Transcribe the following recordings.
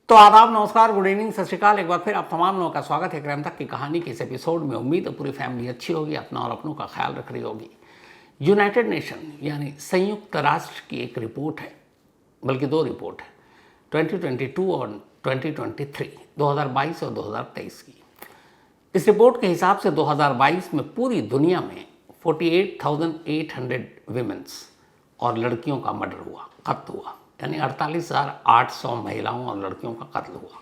तो आदाब, नमस्कार, गुड इवनिंग, सत श्रीकाल। एक बार फिर आप तमाम लोगों का स्वागत है क्राइम तक की कहानी के इस एपिसोड में। उम्मीद है पूरी फैमिली अच्छी होगी, अपना और अपनों का ख्याल रख रही होगी। यूनाइटेड नेशन यानी संयुक्त राष्ट्र की एक रिपोर्ट है, बल्कि दो रिपोर्ट है, 2022 और 2023, 2022 और 2023 की। इस रिपोर्ट के हिसाब से 2022 में पूरी दुनिया में 48,800 विमेंस और लड़कियों का मर्डर हुआ, कत्ल हुआ, यानी 48,800 महिलाओं और लड़कियों का कत्ल हुआ।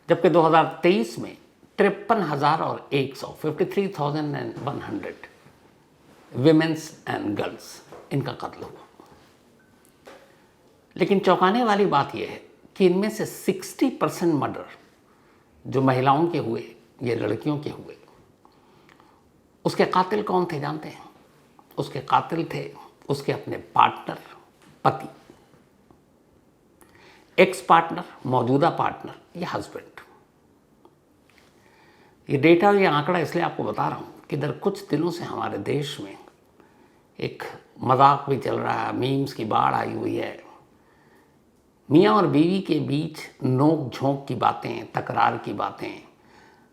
जबकि 2023 में 53,100 53,100 विमेंस एंड गर्ल्स इनका कत्ल हुआ। लेकिन चौंकाने वाली बात यह है कि इनमें से 60% मर्डर जो महिलाओं के हुए, ये लड़कियों के हुए, उसके कातिल कौन थे जानते हैं? उसके कातिल थे उसके अपने पार्टनर, पति, एक्स पार्टनर, मौजूदा पार्टनर या हस्बैंड। ये डेटा, ये आंकड़ा इसलिए आपको बता रहा हूँ कि इधर कुछ दिनों से हमारे देश में एक मजाक भी चल रहा है, मीम्स की बाढ़ आई हुई है। मियाँ और बीवी के बीच नोक झोंक की बातें, तकरार की बातें,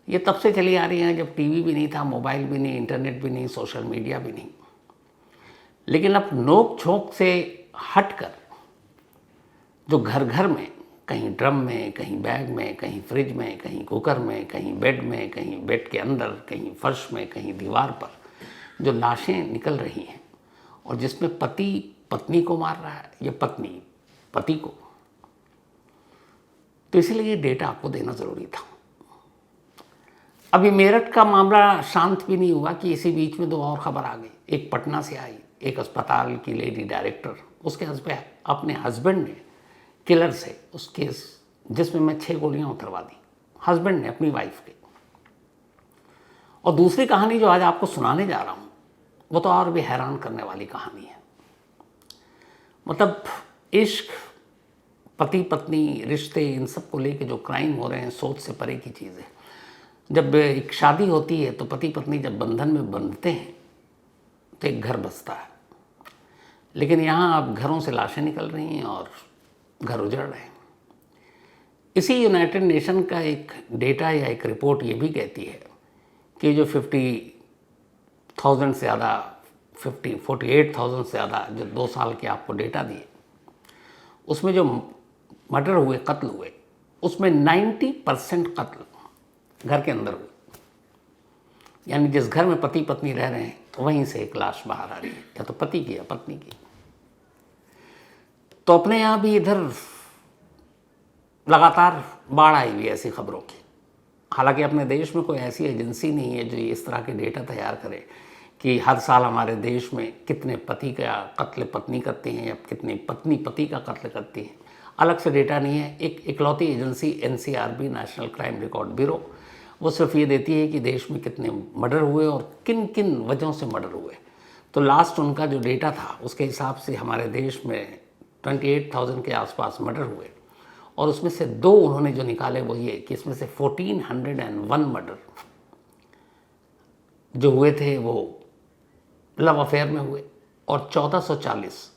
ये तब से चली आ रही हैं जब टीवी भी नहीं था, मोबाइल भी नहीं, इंटरनेट भी नहीं, सोशल मीडिया भी नहीं। लेकिन अब नोक झोंक से हटकर जो घर घर में, कहीं ड्रम में, कहीं बैग में, कहीं फ्रिज में, कहीं कुकर में, कहीं बेड में, कहीं बेड के अंदर, कहीं फर्श में, कहीं दीवार पर जो लाशें निकल रही हैं और जिसमें पति पत्नी को मार रहा है या पत्नी पति को, तो इसलिए ये डेटा आपको देना ज़रूरी था। अभी मेरठ का मामला शांत भी नहीं हुआ कि इसी बीच में दो और खबर आ गई। एक पटना से आई, एक अस्पताल की लेडी डायरेक्टर, उसके अपने हस्बैंड ने किलर से उस केस जिसमें मैं 6 गोलियां उतरवा दी, हस्बैंड ने अपनी वाइफ के। और दूसरी कहानी जो आज आपको सुनाने जा रहा हूं वो तो और भी हैरान करने वाली कहानी है। मतलब इश्क, पति पत्नी रिश्ते, इन सब को लेके जो क्राइम हो रहे हैं, सोच से परे की चीज़ है। जब एक शादी होती है तो पति पत्नी जब बंधन में बंधते हैं तो एक घर बसता है। लेकिन यहाँ अब घरों से लाशें निकल रही हैं और घर उजड़ रहे हैं। इसी यूनाइटेड नेशन का एक डेटा या एक रिपोर्ट ये भी कहती है कि जो 50,000 से ज़्यादा, 48,000 से ज़्यादा जो 2 साल के आपको डेटा दिए, उसमें जो मर्डर हुए, कत्ल हुए, उसमें 90% कत्ल घर के अंदर हुए। यानी जिस घर में पति पत्नी रह रहे हैं वहीं से एक लाश बाहर आ रही है, या तो पति की या पत्नी की। तो अपने यहाँ भी इधर लगातार बाढ़ आई हुई ऐसी खबरों की। हालांकि अपने देश में कोई ऐसी एजेंसी नहीं है जो इस तरह के डेटा तैयार करे कि हर साल हमारे देश में कितने पति का कत्ल पत्नी करती हैं या कितनी पत्नी पति का कत्ल करती हैं। अलग से डेटा नहीं है। एक इकलौती agency NCRB, national crime record bureau, वो सिर्फ ये देती है कि देश में कितने मर्डर हुए और किन किन वजहों से मर्डर हुए। तो लास्ट उनका जो डेटा था उसके हिसाब से हमारे देश में 28,000 के आसपास मर्डर हुए, और उसमें से 2 उन्होंने जो निकाले वो ये कि इसमें से 1401 मर्डर जो हुए थे वो लव अफेयर में हुए, और 1440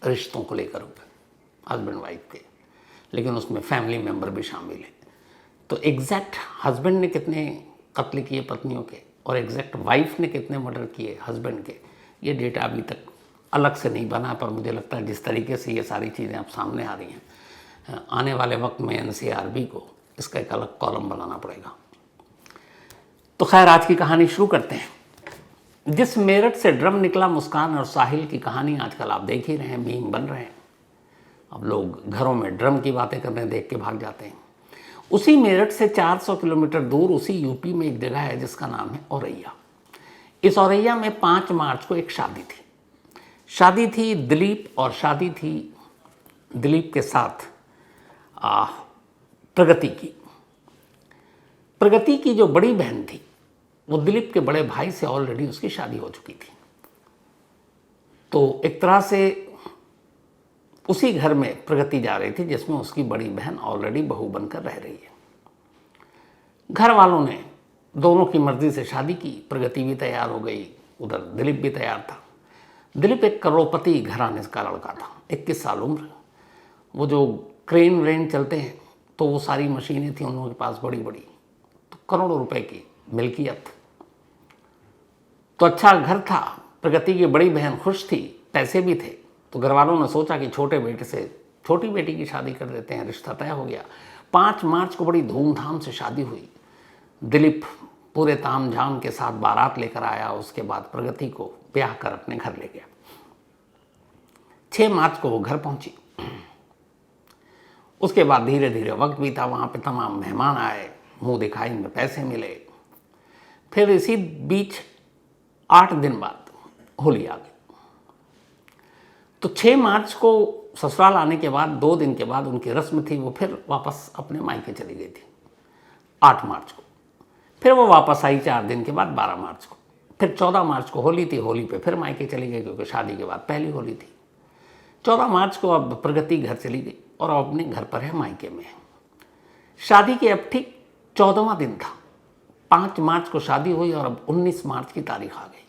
रिश्तों को लेकर हुए, हस्बैंड वाइफ के। लेकिन उसमें फैमिली मेम्बर भी शामिल है। तो एग्जैक्ट हस्बैंड ने कितने कत्ल किए पत्नियों के और एग्जैक्ट वाइफ ने कितने मर्डर किए हस्बैंड के, ये डेटा अभी तक अलग से नहीं बना। पर मुझे लगता है जिस तरीके से ये सारी चीज़ें अब सामने आ रही हैं, आने वाले वक्त में NCRB को इसका एक अलग कॉलम बनाना पड़ेगा। तो खैर, आज की कहानी शुरू करते हैं। जिस मेरठ से ड्रम निकला, मुस्कान और साहिल की कहानी आजकल आप देख ही रहे हैं, मीम बन रहे हैं। अब लोग घरों में ड्रम की बातें करने देख के भाग जाते हैं। उसी मेरठ से 400 किलोमीटर दूर उसी यूपी में एक जगह है जिसका नाम है औरैया। इस औरैया में 5 मार्च को एक शादी थी। शादी थी दिलीप, और शादी थी दिलीप के साथ प्रगति की। प्रगति की जो बड़ी बहन थी वो दिलीप के बड़े भाई से ऑलरेडी उसकी शादी हो चुकी थी। तो एक तरह से उसी घर में प्रगति जा रही थी जिसमें उसकी बड़ी बहन ऑलरेडी बहू बनकर रह रही है। घर वालों ने दोनों की मर्जी से शादी की। प्रगति भी तैयार हो गई, उधर दिलीप भी तैयार था। दिलीप एक करोड़पति घराने का लड़का था, 21 साल उम्र। वो जो क्रेन व्रेन चलते हैं, तो वो सारी मशीनें थी उन लोगों के पास बड़ी बड़ी, तो करोड़ों रुपए की मिल्कियत। तो अच्छा घर था, प्रगति की बड़ी बहन खुश थी, पैसे भी थे। तो घर वालों ने सोचा कि छोटे बेटे से छोटी बेटी की शादी कर देते हैं। रिश्ता तय हो गया। 5 मार्च को बड़ी धूमधाम से शादी हुई। दिलीप पूरे ताम झाम के साथ बारात लेकर आया। उसके बाद प्रगति को ब्याह कर अपने घर ले गया। 6 मार्च को वो घर पहुंची। उसके बाद धीरे धीरे वक्त बीता। वहाँ पे तमाम मेहमान आए, मुंह दिखाई में पैसे मिले। फिर इसी बीच 8 दिन बाद होली आ गई। तो 6 मार्च को ससुराल आने के बाद 2 दिन के बाद उनकी रस्म थी, वो फिर वापस अपने मायके चली गई थी 8 मार्च को। फिर वो वापस आई 4 दिन के बाद 12 मार्च को। फिर 14 मार्च को होली थी, होली पे फिर मायके चली गई क्योंकि शादी के बाद पहली होली थी। 14 मार्च को अब प्रगति घर चली गई और अब अपने घर पर है, मायके में है। शादी के अब ठीक 14वां दिन था। 5 मार्च को शादी हुई और अब 19 मार्च की तारीख आ गई।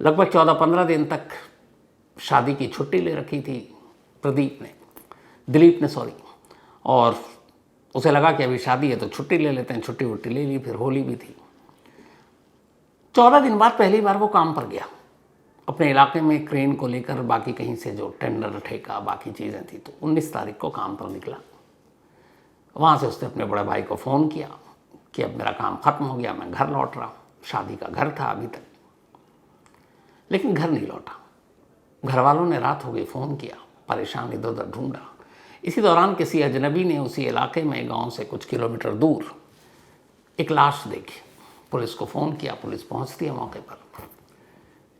लगभग 14-15 दिन तक शादी की छुट्टी ले रखी थी दिलीप ने सॉरी, और उसे लगा कि अभी शादी है तो छुट्टी ले लेते हैं। छुट्टी वुट्टी ले ली। फिर होली भी थी। 14 दिन बाद पहली बार वो काम पर गया अपने इलाके में, क्रेन को लेकर। बाकी कहीं से जो टेंडर ठेका बाकी चीज़ें थी, तो 19 तारीख को काम पर निकला। वहाँ से उसने अपने बड़े भाई को फ़ोन किया कि अब मेरा काम ख़त्म हो गया, मैं घर लौट रहा हूँ। शादी का घर था अभी तक, लेकिन घर नहीं लौटा। घर वालों ने रात हो गई फ़ोन किया, परेशान इधर उधर ढूंढा। इसी दौरान किसी अजनबी ने उसी इलाके में, गांव से कुछ किलोमीटर दूर, एक लाश देखी। पुलिस को फ़ोन किया, पुलिस पहुंचती है मौके पर।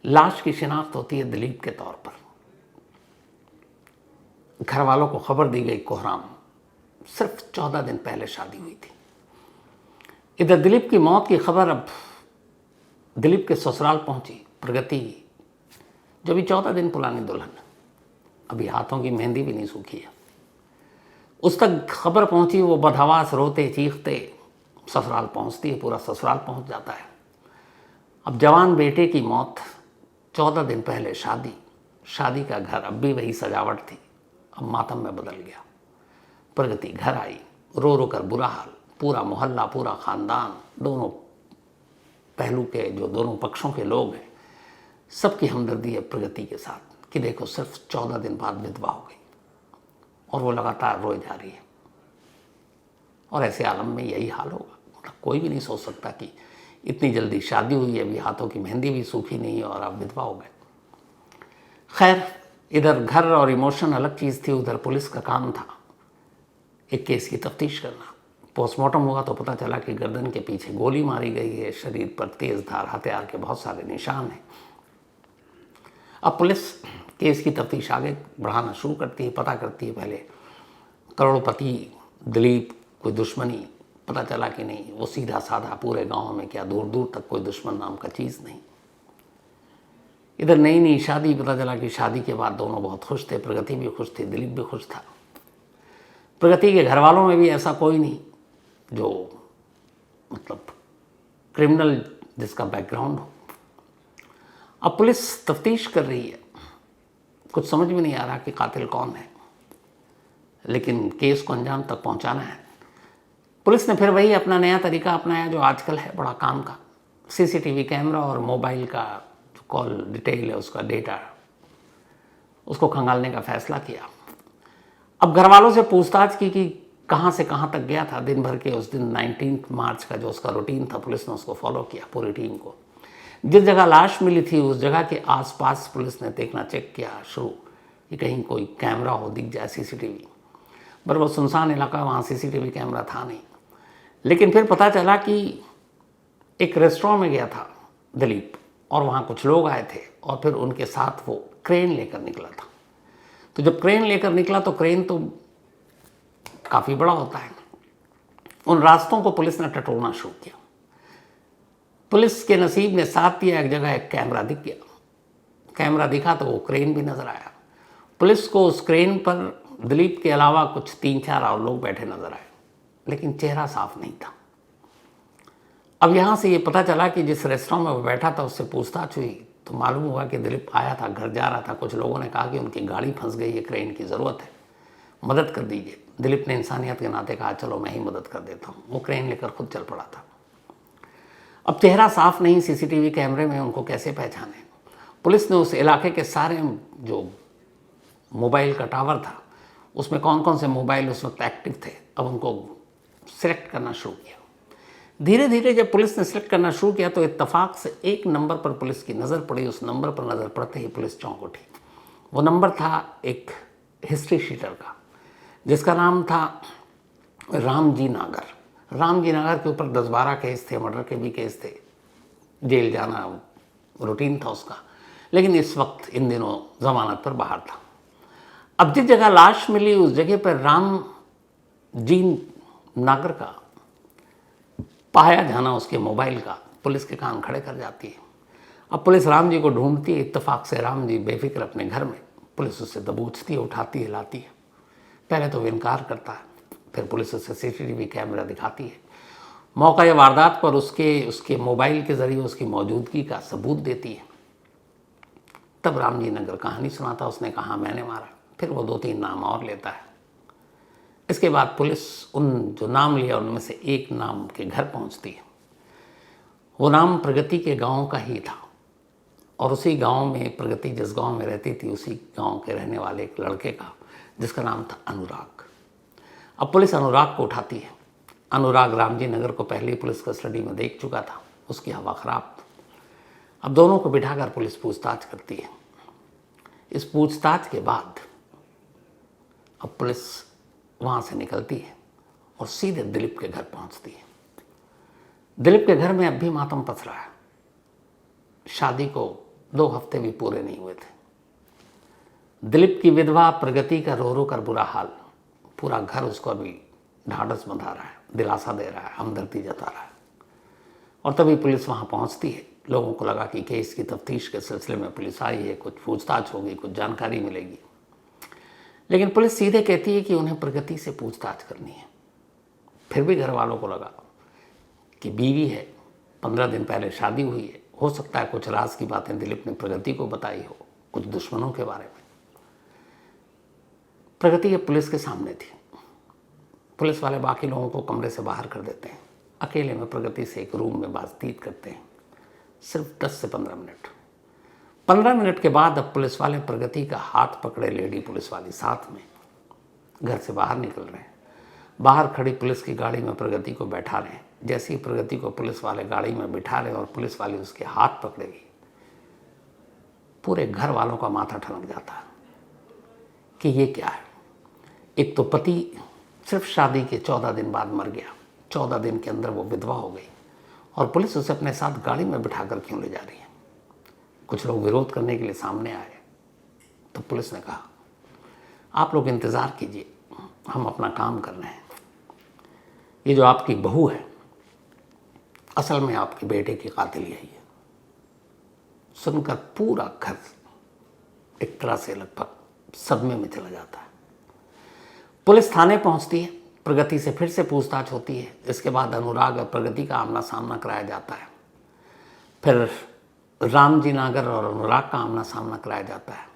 लाश की शिनाख्त होती है दिलीप के तौर पर। घर वालों को खबर दी गई कोहराम। सिर्फ 14 दिन पहले शादी हुई थी। इधर दिलीप की मौत की खबर अब दिलीप के ससुराल पहुंची। प्रगति जो भी 14 दिन पुरानी दुल्हन, अभी हाथों की मेहंदी भी नहीं सूखी है, उस तक खबर पहुंची। वो बदहवास रोते चीखते ससुराल पहुंचती है, पूरा ससुराल पहुंच जाता है। अब जवान बेटे की मौत, 14 दिन पहले शादी का घर, अब भी वही सजावट थी, अब मातम में बदल गया। प्रगति घर आई, रो रो कर बुरा हाल। पूरा मोहल्ला, पूरा ख़ानदान, दोनों पहलू के जो दोनों पक्षों के लोग हैं, सबकी हमदर्दी है प्रगति के साथ कि देखो सिर्फ 14 दिन बाद विधवा हो गई और वो लगातार रोए जा रही है। और ऐसे आलम में यही हाल होगा। मतलब कोई भी नहीं सोच सकता कि इतनी जल्दी शादी हुई है, अभी हाथों की मेहंदी भी सूखी नहीं है और आप विधवा हो गए। खैर, इधर घर और इमोशन अलग चीज़ थी, उधर पुलिस का काम था एक केस की तफ्तीश करना। पोस्टमार्टम हुआ तो पता चला कि गर्दन के पीछे गोली मारी गई है, शरीर पर तेज़ धार हथियार के बहुत सारे निशान हैं। अब पुलिस केस की तफ्तीश आगे बढ़ाना शुरू करती है, पता करती है पहले करोड़पति दिलीप कोई दुश्मनी, पता चला कि नहीं, वो सीधा साधा पूरे गांव में क्या दूर दूर तक कोई दुश्मन नाम का चीज़ नहीं। इधर नई शादी, पता चला कि शादी के बाद दोनों बहुत खुश थे, प्रगति भी खुश थी, दिलीप भी खुश था। प्रगति के घर वालों में भी ऐसा कोई नहीं जो मतलब क्रिमिनल जिसका बैकग्राउंड हो। अब पुलिस तफ्तीश कर रही है, कुछ समझ में नहीं आ रहा कि कातिल कौन है, लेकिन केस को अंजाम तक पहुंचाना है। पुलिस ने फिर वही अपना नया तरीका अपनाया जो आजकल है बड़ा काम का, सीसीटीवी कैमरा और मोबाइल का जो कॉल डिटेल है उसका डेटा, उसको खंगालने का फैसला किया। अब घर वालों से पूछताछ की कि कहाँ से कहाँ तक गया था दिन भर के। उस दिन 19 मार्च का जो उसका रूटीन था, पुलिस ने उसको फॉलो किया, पूरी टीम को। जिस जगह लाश मिली थी उस जगह के आसपास पुलिस ने देखना चेक किया शुरू कि कहीं कोई कैमरा हो, दिख जाए सीसीटीवी। पर वो सुनसान इलाका, वहाँ सीसीटीवी कैमरा था नहीं। लेकिन फिर पता चला कि एक रेस्टोरेंट में गया था दिलीप और वहाँ कुछ लोग आए थे और फिर उनके साथ वो क्रेन लेकर निकला था। तो जब क्रेन लेकर निकला तो क्रेन तो काफ़ी बड़ा होता है, उन रास्तों को पुलिस ने टटोलना शुरू किया। पुलिस के नसीब ने साथ दिया, एक जगह एक कैमरा दिख गया। कैमरा दिखा तो वो क्रेन भी नज़र आया। पुलिस को उस क्रेन पर दिलीप के अलावा कुछ 3-4 और लोग बैठे नजर आए, लेकिन चेहरा साफ नहीं था। अब यहाँ से ये पता चला कि जिस रेस्टोरेंट में वो बैठा था उससे पूछताछ हुई तो मालूम हुआ कि दिलीप आया था, घर जा रहा था। कुछ लोगों ने कहा कि उनकी गाड़ी फंस गई है, क्रेन की ज़रूरत है। मदद कर दीजिए। दिलीप ने इंसानियत के नाते कहा चलो मैं ही मदद कर देता हूँ। वो क्रेन लेकर खुद चल पड़ा था। अब चेहरा साफ नहीं, सीसीटीवी कैमरे में उनको कैसे पहचाने। पुलिस ने उस इलाके के सारे जो मोबाइल का टावर था उसमें कौन कौन से मोबाइल उस वक्त एक्टिव थे, अब उनको सिलेक्ट करना शुरू किया। धीरे धीरे जब पुलिस ने सिलेक्ट करना शुरू किया तो इत्तेफाक से एक नंबर पर पुलिस की नज़र पड़ी। उस नंबर पर नज़र पड़ते ही पुलिस चौंक उठी। वो नंबर था एक हिस्ट्री शीटर का, जिसका नाम था रामजी नागर। रामजी नागर के ऊपर 10-12 केस थे, मर्डर के भी केस थे, जेल जाना रूटीन था उसका, लेकिन इस वक्त इन दिनों जमानत पर बाहर था। अब जिस जगह लाश मिली उस जगह पर रामजी नागर का पाया जाना, उसके मोबाइल का, पुलिस के कान खड़े कर जाती है। अब पुलिस राम जी को ढूंढती है। इत्तेफाक से राम जी बेफिक्र अपने घर में, पुलिस उससे दबोचती है, उठाती है, लाती है। पहले तो वो इनकार करता है, फिर पुलिस उसे सीसीटीवी कैमरा दिखाती है। मौका या वारदात पर उसके मोबाइल के ज़रिए उसकी मौजूदगी का सबूत देती है। तब राम जी नगर कहानी सुनाता, उसने कहा मैंने मारा। फिर वो 2-3 नाम और लेता है। इसके बाद पुलिस उन जो नाम लिया उनमें से एक नाम के घर पहुंचती है। वो नाम प्रगति के गांव का ही था और उसी गांव में, प्रगति जिस गांव में रहती थी उसी गांव के रहने वाले एक लड़के का, जिसका नाम था अनुराग। अब पुलिस अनुराग को उठाती है। अनुराग रामजी नगर को पहले ही पुलिस कस्टडी में देख चुका था, उसकी हवा खराब। अब दोनों को बिठाकर पुलिस पूछताछ करती है। इस पूछताछ के बाद अब पुलिस वहाँ से निकलती है और सीधे दिलीप के घर पहुँचती है। दिलीप के घर में अब भी मातम पस रहा है। शादी को 2 हफ्ते भी पूरे नहीं हुए थे। दिलीप की विधवा प्रगति का रो रो कर बुरा हाल। पूरा घर उसको अभी ढाढ़स बंधा रहा है, दिलासा दे रहा है, हमदर्दी जता रहा है। और तभी पुलिस वहाँ पहुँचती है। लोगों को लगा कि केस की तफ्तीश के सिलसिले में पुलिस आई है, कुछ पूछताछ होगी, कुछ जानकारी मिलेगी। लेकिन पुलिस सीधे कहती है कि उन्हें प्रगति से पूछताछ करनी है। फिर भी घर वालों को लगा कि बीवी है, 15 दिन पहले शादी हुई है, हो सकता है कुछ राज की बातें दिलीप ने प्रगति को बताई हो, कुछ दुश्मनों के बारे में। प्रगति ये पुलिस के सामने थी। पुलिस वाले बाकी लोगों को कमरे से बाहर कर देते हैं। अकेले में प्रगति से एक रूम में बातचीत करते हैं, सिर्फ 10 से 15 मिनट। 15 मिनट के बाद अब पुलिस वाले प्रगति का हाथ पकड़े लेडी पुलिस वाली साथ में घर से बाहर निकल रहे हैं। बाहर खड़ी पुलिस की गाड़ी में प्रगति को बैठा रहे हैं। जैसे ही प्रगति को पुलिस वाले गाड़ी में बिठा रहे और पुलिस वाली उसके हाथ पकड़ेगी, पूरे घर वालों का माथा ठनक जाता है कि ये क्या है। एक तो पति सिर्फ शादी के 14 दिन बाद मर गया, 14 दिन के अंदर वो विधवा हो गई, और पुलिस उसे अपने साथ गाड़ी में बिठाकर क्यों ले जा रही है। कुछ लोग विरोध करने के लिए सामने आए तो पुलिस ने कहा आप लोग इंतज़ार कीजिए, हम अपना काम कर रहे हैं। ये जो आपकी बहू है असल में आपके बेटे की कातिल यही है। सुनकर पूरा घर एक तरह से लगभग सदमे में चला जाता है। पुलिस थाने पहुंचती है, प्रगति से फिर से पूछताछ होती है। इसके बाद अनुराग और प्रगति का आमना सामना कराया जाता है। फिर रामजी नागर और अनुराग का आमना सामना कराया जाता है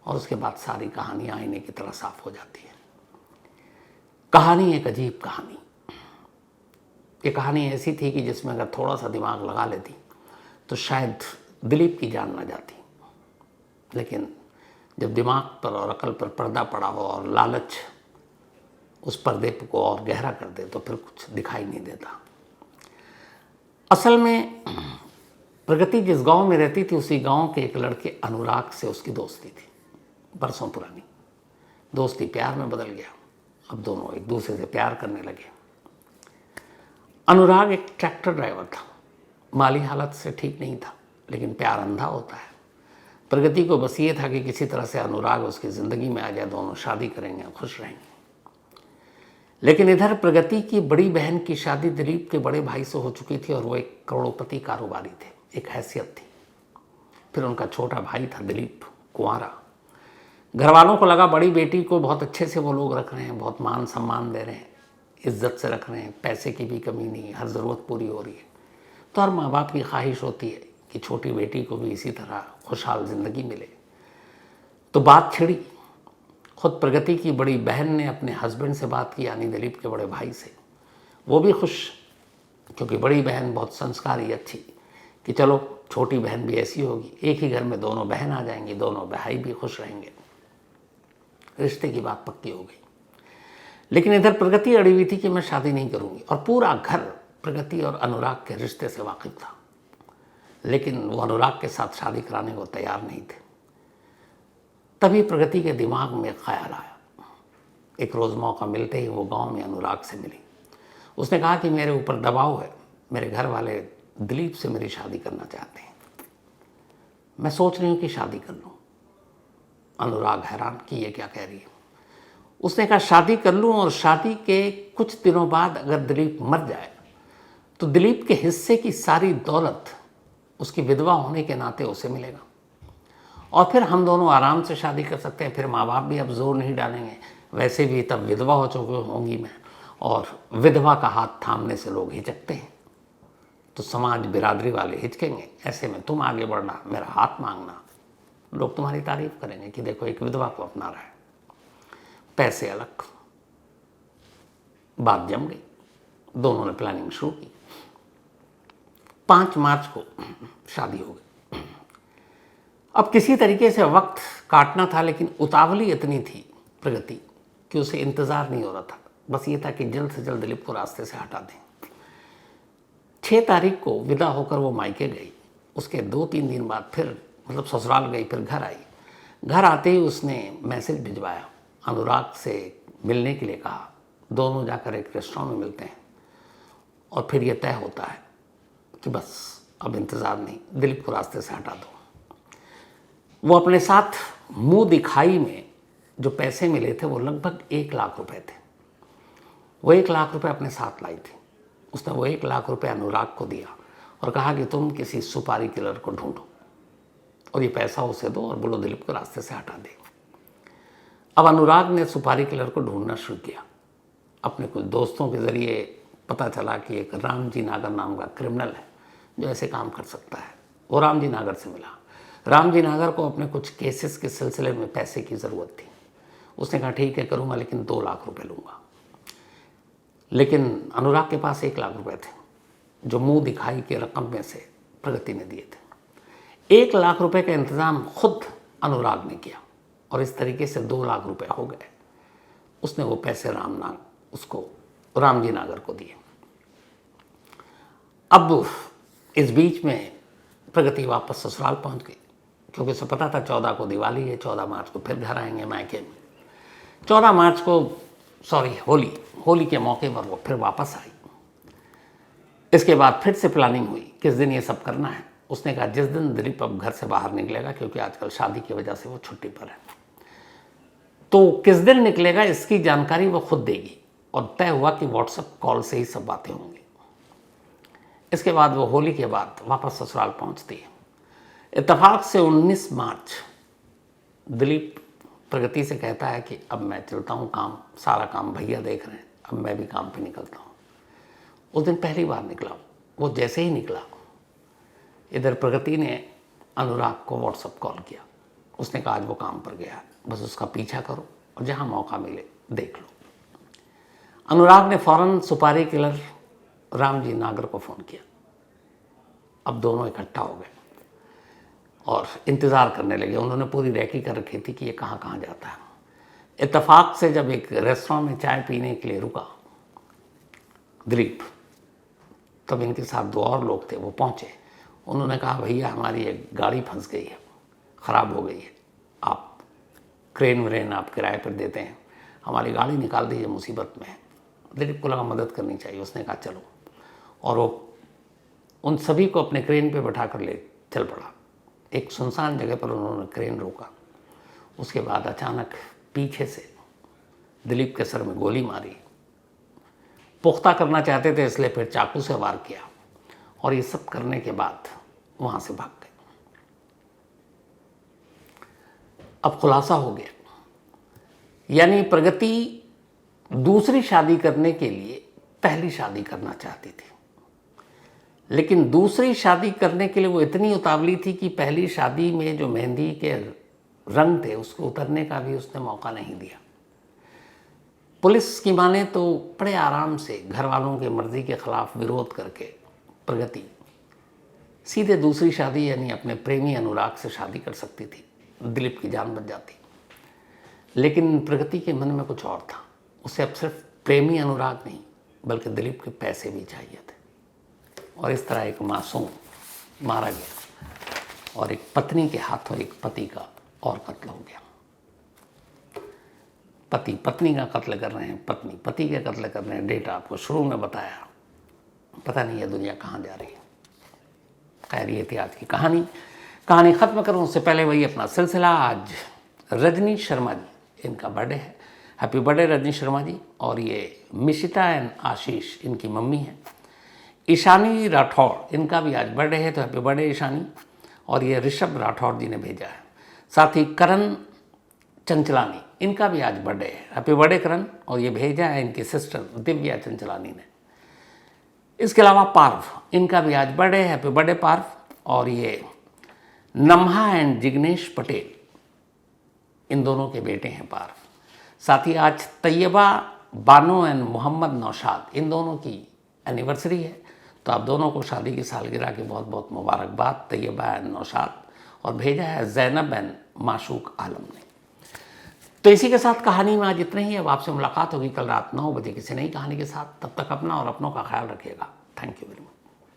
और उसके बाद सारी कहानी आईने की तरह साफ हो जाती है। कहानी एक अजीब कहानी। ये कहानी ऐसी थी कि जिसमें अगर थोड़ा सा दिमाग लगा लेती तो शायद दिलीप की जान ना जाती। लेकिन जब दिमाग पर और अकल पर पर्दा पड़ा हो और लालच उस पर्दे को और गहरा कर दे तो फिर कुछ दिखाई नहीं देता। असल में प्रगति जिस गांव में रहती थी उसी गांव के एक लड़के अनुराग से उसकी दोस्ती थी, बरसों पुरानी दोस्ती प्यार में बदल गया। अब दोनों एक दूसरे से प्यार करने लगे। अनुराग एक ट्रैक्टर ड्राइवर था, माली हालत से ठीक नहीं था, लेकिन प्यार अंधा होता है। प्रगति को बस ये था कि किसी तरह से अनुराग उसकी ज़िंदगी में आ जाए, दोनों शादी करेंगे, खुश रहेंगे। लेकिन इधर प्रगति की बड़ी बहन की शादी दिलीप के बड़े भाई से हो चुकी थी और वो एक करोड़पति कारोबारी थे, एक हैसियत थी। फिर उनका छोटा भाई था दिलीप, कुंवारा। घर वालों को लगा बड़ी बेटी को बहुत अच्छे से वो लोग रख रहे हैं, बहुत मान सम्मान दे रहे हैं, इज्जत से रख रहे हैं, पैसे की भी कमी नहीं, हर ज़रूरत पूरी हो रही है। तो हर माँ बाप की ख्वाहिश होती है कि छोटी बेटी को भी इसी तरह खुशहाल ज़िंदगी मिले। तो बात छिड़ी। खुद प्रगति की बड़ी बहन ने अपने हस्बैंड से बात की, यानी दिलीप के बड़े भाई से। वो भी खुश, क्योंकि बड़ी बहन बहुत संस्कारी, अच्छी, कि चलो छोटी बहन भी ऐसी होगी, एक ही घर में दोनों बहन आ जाएंगी, दोनों भाई भी खुश रहेंगे। रिश्ते की बात पक्की हो गई। लेकिन इधर प्रगति अड़ी हुई थी कि मैं शादी नहीं करूंगी, और पूरा घर प्रगति और अनुराग के रिश्ते से वाकिफ था, लेकिन वो अनुराग के साथ शादी कराने को तैयार नहीं थे। तभी प्रगति के दिमाग में ख्याल आया। एक रोज़ मौका मिलते ही वो गांव में अनुराग से मिली। उसने कहा कि मेरे ऊपर दबाव है, मेरे घर वाले दिलीप से मेरी शादी करना चाहते हैं, मैं सोच रही हूँ कि शादी कर लूँ। अनुराग हैरान कि ये क्या कह रही है। उसने कहा शादी कर लूँ, और शादी के कुछ दिनों बाद अगर दिलीप मर जाए तो दिलीप के हिस्से की सारी दौलत उसकी विधवा होने के नाते उसे मिलेगा, और फिर हम दोनों आराम से शादी कर सकते हैं। फिर माँ बाप भी अब जोर नहीं डालेंगे, वैसे भी तब विधवा हो चुकी होंगी मैं, और विधवा का हाथ थामने से लोग हिचकते हैं, तो समाज बिरादरी वाले हिचकेंगे। ऐसे में तुम आगे बढ़ना, मेरा हाथ मांगना, लोग तुम्हारी तारीफ करेंगे कि देखो एक विधवा को अपना रहा है। पैसे अलग। बात जम गई, दोनों ने प्लानिंग शुरू की। 5 मार्च को शादी हो गई। अब किसी तरीके से वक्त काटना था, लेकिन उतावली इतनी थी प्रगति कि उसे इंतज़ार नहीं हो रहा था। बस ये था कि जल्द से जल्द दिलीप को रास्ते से हटा दें। 6 तारीख को विदा होकर वो मायके गई। उसके 2-3 दिन बाद फिर मतलब ससुराल गई, फिर घर आई। घर आते ही उसने मैसेज भिजवाया, अनुराग से मिलने के लिए कहा। दोनों जाकर एक रेस्टोरेंट में मिलते हैं, और फिर ये तय होता है कि बस अब इंतज़ार नहीं, दिलीप को रास्ते से हटा दो। वो अपने साथ मुंह दिखाई में जो पैसे मिले थे वो लगभग 1 लाख रुपए थे। वो 1 लाख रुपए अपने साथ लाई थी। उसने वो 1 लाख रुपए अनुराग को दिया और कहा कि तुम किसी सुपारी किलर को ढूंढो और ये पैसा उसे दो और बोलो दिलीप को रास्ते से हटा दे। अब अनुराग ने सुपारी किलर को ढूंढना शुरू किया। अपने कुछ दोस्तों के ज़रिए पता चला कि एक रामजी नागर नाम का क्रिमिनल है जो ऐसे काम कर सकता है। वो रामजी नागर से मिला। रामजी नागर को अपने कुछ केसेस के सिलसिले में पैसे की ज़रूरत थी। उसने कहा ठीक है करूँगा, लेकिन 2 लाख रुपए लूँगा। लेकिन अनुराग के पास 1 लाख रुपए थे जो मुंह दिखाई के रकम में से प्रगति ने दिए थे। 1 लाख रुपए का इंतज़ाम खुद अनुराग ने किया और इस तरीके से 2 लाख रुपए हो गए। उसने वो पैसे रामजी नागर को दिए। अब इस बीच में प्रगति वापस ससुराल पहुंच गई, क्योंकि उसे पता था 14 को दिवाली है, 14 मार्च को फिर घर आएंगे मायके में। 14 मार्च को होली के मौके पर वो फिर वापस आई। इसके बाद फिर से प्लानिंग हुई किस दिन ये सब करना है। उसने कहा जिस दिन दिलीप अब घर से बाहर निकलेगा, क्योंकि आजकल शादी की वजह से वो छुट्टी पर है, तो किस दिन निकलेगा इसकी जानकारी वो खुद देगी। और तय हुआ कि व्हाट्सएप कॉल से ही सब बातें होंगी। इसके बाद वो होली के बाद वापस ससुराल पहुंचती है। इत्तेफाक से 19 मार्च दिलीप प्रगति से कहता है कि अब मैं चलता हूँ, सारा काम भैया देख रहे हैं, अब मैं भी काम पे निकलता हूँ। उस दिन पहली बार निकला। वो जैसे ही निकला, इधर प्रगति ने अनुराग को व्हाट्सएप कॉल किया। उसने कहा आज वो काम पर गया, बस उसका पीछा करो और जहाँ मौका मिले देख लो। अनुराग ने फौरन सुपारी किलर रामजी नागर को फ़ोन किया। अब दोनों इकट्ठा हो गए और इंतज़ार करने लगे। उन्होंने पूरी रैकी कर रखी थी कि ये कहाँ कहाँ जाता है। इत्तेफाक से जब एक रेस्टोरेंट में चाय पीने के लिए रुका दिलीप, तब इनके साथ 2 और लोग थे, वो पहुँचे। उन्होंने कहा भैया हमारी एक गाड़ी फंस गई है, ख़राब हो गई है, आप क्रेन व्रेन आप किराए पर देते हैं, हमारी गाड़ी निकाल दीजिए, मुसीबत में है। दिलीप को लगा मदद करनी चाहिए। उसने कहा चलो, और वो उन सभी को अपने क्रेन पे बैठा कर ले चल पड़ा। एक सुनसान जगह पर उन्होंने क्रेन रोका। उसके बाद अचानक पीछे से दिलीप के सर में गोली मारी। पुख्ता करना चाहते थे इसलिए फिर चाकू से वार किया, और ये सब करने के बाद वहाँ से भाग गए। अब खुलासा हो गया, यानी प्रगति दूसरी शादी करने के लिए पहली शादी करना चाहती थी, लेकिन दूसरी शादी करने के लिए वो इतनी उतावली थी कि पहली शादी में जो मेहंदी के रंग थे उसको उतरने का भी उसने मौका नहीं दिया। पुलिस की माने तो बड़े आराम से घर वालों के मर्जी के खिलाफ विरोध करके प्रगति सीधे दूसरी शादी यानी अपने प्रेमी अनुराग से शादी कर सकती थी, दिलीप की जान बच जाती। लेकिन प्रगति के मन में कुछ और था। उसे अब सिर्फ प्रेमी अनुराग नहीं बल्कि दिलीप के पैसे भी चाहिए थे। और इस तरह एक मासूम मारा गया और एक पत्नी के हाथों एक पति का और कत्ल हो गया। पति पत्नी का कत्ल कर रहे हैं, पत्नी पति के कत्ल कर रहे हैं। डेटा आपको शुरू में बताया, पता नहीं ये दुनिया कहाँ जा रही है। खैर ये थी आज की कहानी ख़त्म करूँ उससे पहले वही अपना सिलसिला। आज रजनी शर्मा जी, इनका बर्थडे है। Happy birthday Rajni Sharma ji. और ये मिशिता एंड आशीष इनकी मम्मी है। ईशानी राठौड़ इनका भी आज बर्थडे है, तो हैप्पी बर्थडे ईशानी। और ये ऋषभ राठौड़ जी ने भेजा है। साथ ही करण चंचलानी इनका भी आज बर्थडे है, हैप्पी बर्थडे करण। और ये भेजा है इनकी सिस्टर दिव्या चंचलानी ने। इसके अलावा पार्व इनका भी आज बर्थडे है, हैप्पी बर्थडे पार्व। और ये नम्हा एंड जिग्नेश पटेल इन दोनों के बेटे हैं पार्व। साथ ही आज तैयबा बानो एंड मोहम्मद नौशाद इन दोनों की एनिवर्सरी है, तो आप दोनों को शादी की सालगिरह की बहुत बहुत मुबारकबाद, तैयबा एंड नौशाद। और भेजा है जैनब एंड माशूक आलम ने। तो इसी के साथ कहानी में आज इतना ही। अब आपसे मुलाकात होगी कल रात 9 बजे किसी नई कहानी के साथ। तब तक अपना और अपनों का ख्याल रखिएगा। Thank you very much.